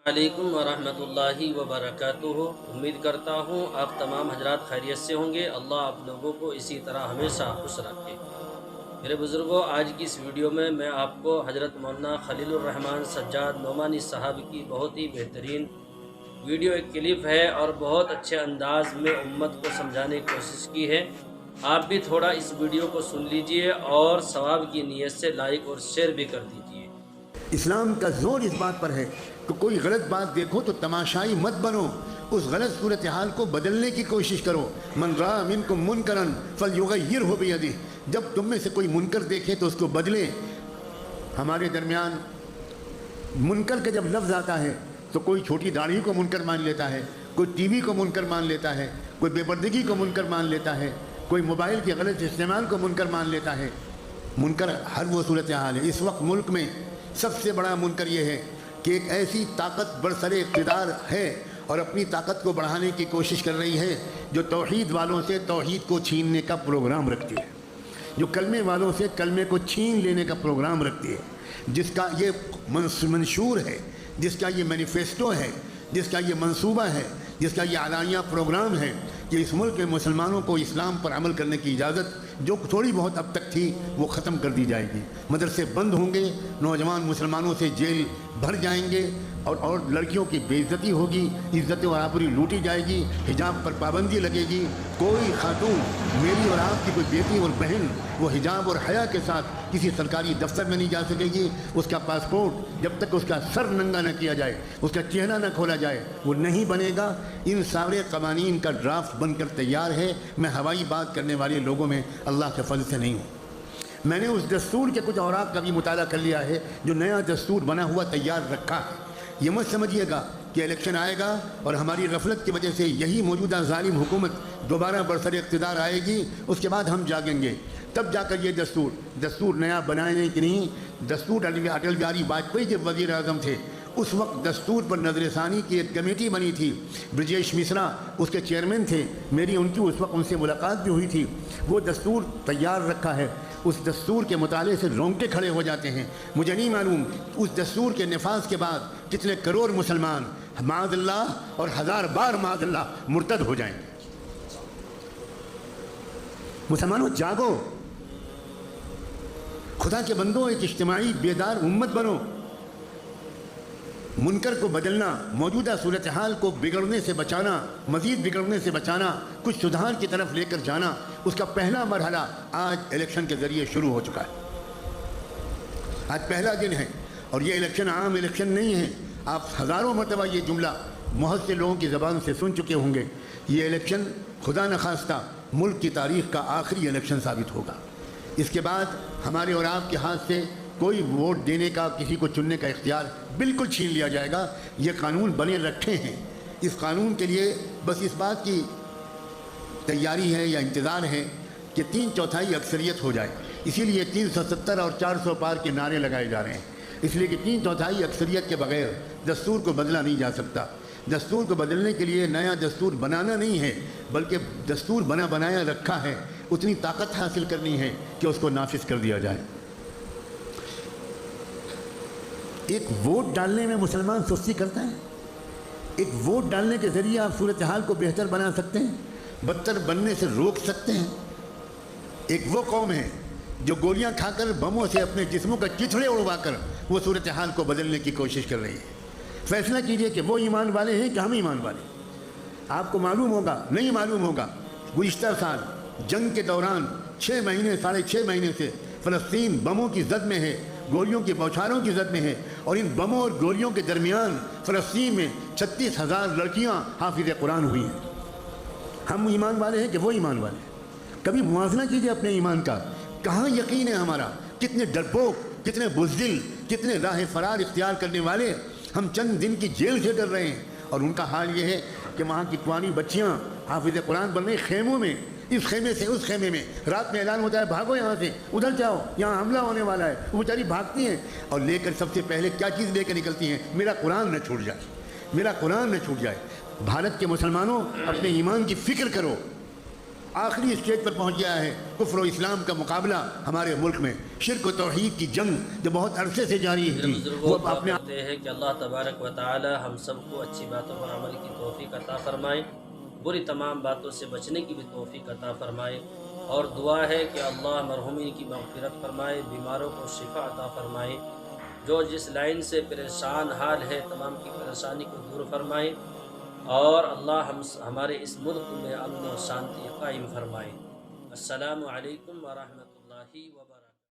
علیکم ورحمۃ اللہ وبرکاتہ۔ امید کرتا ہوں آپ تمام حضرات خیریت سے ہوں گے۔ اللہ آپ لوگوں کو اسی طرح ہمیشہ خوش رکھے۔ میرے بزرگوں، آج کی اس ویڈیو میں آپ کو حضرت مولانا خلیل الرحمن سجاد نعمانی صاحب کی بہت ہی بہترین ویڈیو ایک کلپ ہے اور بہت اچھے انداز میں امت کو سمجھانے کی کوشش کی ہے۔ آپ بھی تھوڑا اس ویڈیو کو سن لیجئے اور ثواب کی نیت سے لائک اور شیئر بھی کر دیجئے۔ اسلام کا زور اس بات پر ہے کہ کوئی غلط بات دیکھو تو تماشائی مت بنو، اس غلط صورتحال کو بدلنے کی کوشش کرو۔ من رأى منکم منکرا فلیغیرہ بیدہ، جب تم میں سے کوئی منکر دیکھے تو اس کو بدلے۔ ہمارے درمیان منکر کا جب لفظ آتا ہے تو کوئی چھوٹی داڑھی کو منکر مان لیتا ہے، کوئی ٹی وی کو منکر مان لیتا ہے، کوئی بے پردگی کو منکر مان لیتا ہے، کوئی موبائل کے غلط استعمال کو منکر مان لیتا ہے۔ منکر ہر وہ صورتحال ہے۔ اس وقت ملک میں سب سے بڑا منکر یہ ہے کہ ایک ایسی طاقت برسر اقتدار ہے اور اپنی طاقت کو بڑھانے کی کوشش کر رہی ہے جو توحید والوں سے توحید کو چھیننے کا پروگرام رکھتی ہے، جو کلمے والوں سے کلمے کو چھین لینے کا پروگرام رکھتی ہے، جس کا یہ منشور ہے، جس کا یہ مینیفیسٹو ہے، جس کا یہ منصوبہ ہے، جس کا یہ اعلانیہ پروگرام ہے کہ اس ملک کے مسلمانوں کو اسلام پر عمل کرنے کی اجازت جو تھوڑی بہت اب تک تھی وہ ختم کر دی جائے گی۔ مدرسے بند ہوں گے، نوجوان مسلمانوں سے جیل بھر جائیں گے اور لڑکیوں کی بے عزتی ہوگی، عزت و برابری لوٹی جائے گی، حجاب پر پابندی لگے گی۔ کوئی خاتون، میری اور آپ کی کوئی بیٹی اور بہن، وہ حجاب اور حیا کے ساتھ کسی سرکاری دفتر میں نہیں جا سکے گی۔ اس کا پاسپورٹ جب تک اس کا سر ننگا نہ کیا جائے، اس کا چہرہ نہ کھولا جائے، وہ نہیں بنے گا۔ ان سارے قوانین کا ڈرافٹ بن کر تیار ہے۔ میں ہوائی بات کرنے والے لوگوں میں اللہ کے فضل سے نہیں ہوں۔ میں نے اس دستور کے کچھ اوراق کا بھی مطالعہ کر لیا ہے جو نیا دستور بنا ہوا تیار رکھا ہے۔ یہ مت سمجھیے گا کہ الیکشن آئے گا اور ہماری غفلت کی وجہ سے یہی موجودہ ظالم حکومت دوبارہ برسر اقتدار آئے گی، اس کے بعد ہم جاگیں گے، تب جا کر یہ دستور نیا بنائے کہ نہیں۔ دستور اٹل بہاری واجپئی جب وزیر اعظم تھے اس وقت دستور پر نظر ثانی کی ایک کمیٹی بنی تھی، برجیش مشرا اس کے چیئرمین تھے، میری اس وقت ان سے ملاقات بھی ہوئی تھی۔ وہ دستور تیار رکھا ہے، اس دستور کے مطالعے سے رونگٹے کھڑے ہو جاتے ہیں۔ مجھے نہیں معلوم اس دستور کے نفاذ کے بعد کتنے کروڑ مسلمان معاذ اللہ اور ہزار بار معاذ اللہ مرتد ہو جائیں گے۔ مسلمانوں جاگو، خدا کے بندوں، ایک اجتماعی بیدار امت بنو۔ منکر کو بدلنا، موجودہ صورتحال کو بگڑنے سے بچانا، مزید بگڑنے سے بچانا، کچھ سدھار کی طرف لے کر جانا، اس کا پہلا مرحلہ آج الیکشن کے ذریعے شروع ہو چکا ہے۔ آج پہلا دن ہے اور یہ الیکشن عام الیکشن نہیں ہے۔ آپ ہزاروں مرتبہ یہ جملہ بہت سے لوگوں کی زبان سے سن چکے ہوں گے۔ یہ الیکشن خدا نخواستہ ملک کی تاریخ کا آخری الیکشن ثابت ہوگا۔ اس کے بعد ہمارے اور آپ کے ہاتھ سے کوئی ووٹ دینے کا، کسی کو چننے کا اختیار بالکل چھین لیا جائے گا۔ یہ قانون بنے رکھے ہیں، اس قانون کے لیے بس اس بات کی تیاری ہے یا انتظار ہے کہ 3/4 اکثریت ہو جائے۔ اسی لیے 370 اور 400 پار کے نعرے لگائے جا رہے ہیں، اس لیے کہ 3/4 اکثریت کے بغیر دستور کو بدلا نہیں جا سکتا۔ دستور کو بدلنے کے لیے نیا دستور بنانا نہیں ہے بلکہ دستور بنایا رکھا ہے، اتنی طاقت حاصل کرنی ہے کہ اس کو نافذ کر دیا جائے۔ ایک ووٹ ڈالنے میں مسلمان سستی کرتا ہے؟ ایک ووٹ ڈالنے کے ذریعے آپ صورتحال کو بہتر بنا سکتے ہیں، بدتر بننے سے روک سکتے ہیں۔ ایک وہ قوم ہے جو گولیاں کھا کر، بموں سے اپنے جسموں کا چتھڑے اڑوا کر وہ صورتحال کو بدلنے کی کوشش کر رہی ہے۔ فیصلہ کیجئے کہ وہ ایمان والے ہیں کہ ہم ایمان والے ہیں۔ آپ کو معلوم ہوگا، نہیں معلوم ہوگا، گزشتہ سال جنگ کے دوران 6 مہینے 6.5 مہینے سے فلسطین بموں کی زد میں ہے، گولیوں کی بوچھاروں کی زد میں ہے، اور ان بموں اور گولیوں کے درمیان فلسطین میں 36,000 لڑکیاں حافظ قرآن ہوئی ہیں۔ ہم ایمان والے ہیں کہ وہ ایمان والے ہیں؟ کبھی موازنہ کیجئے اپنے ایمان کا، کہاں یقین ہے ہمارا؟ کتنے ڈرپوک، کتنے بزدل، کتنے راہ فرار اختیار کرنے والے ہم چند دن کی جیل سے ڈر رہے ہیں، اور ان کا حال یہ ہے کہ وہاں کی کوانی بچیاں حافظ قرآن بن رہی خیموں میں، اس خیمے سے اس خیمے میں، رات میں اعلان ہوتا ہے بھاگو یہاں سے، ادھر جاؤ، یہاں حملہ ہونے والا ہے، وہ بیچاری بھاگتی ہیں اور لے کر سب سے پہلے کیا چیز لے کر نکلتی ہیں؟ میرا قرآن نہ چھوٹ جائے، میرا قرآن نہ چھوٹ جائے۔ بھارت کے مسلمانوں، اپنے ایمان کی فکر کرو، آخری اسٹیج پر پہنچ گیا ہے۔ کفر و اسلام کا مقابلہ ہمارے ملک میں، شرک و توحید کی جنگ جو بہت عرصے سے جاری میرے تھی، بزرگوں وہ دعا اپنے کرتے ہیں کہ اللہ تبارک و تعالی ہم سب کو اچھی باتوں پر عمل کی توفیق عطا فرمائے، بری تمام باتوں سے بچنے کی بھی توفیق عطا فرمائے، اور دعا ہے کہ اللہ مرحومین کی مغفرت فرمائے، بیماروں کو شفا عطا فرمائے، جو جس لائن سے پریشان حال ہے تمام کی پریشانی کو دور فرمائے، اور اللہ ہمارے اس ملک میں امن و شانتی قائم فرمائے۔ السلام علیکم ورحمۃ اللہ وبرکاتہ۔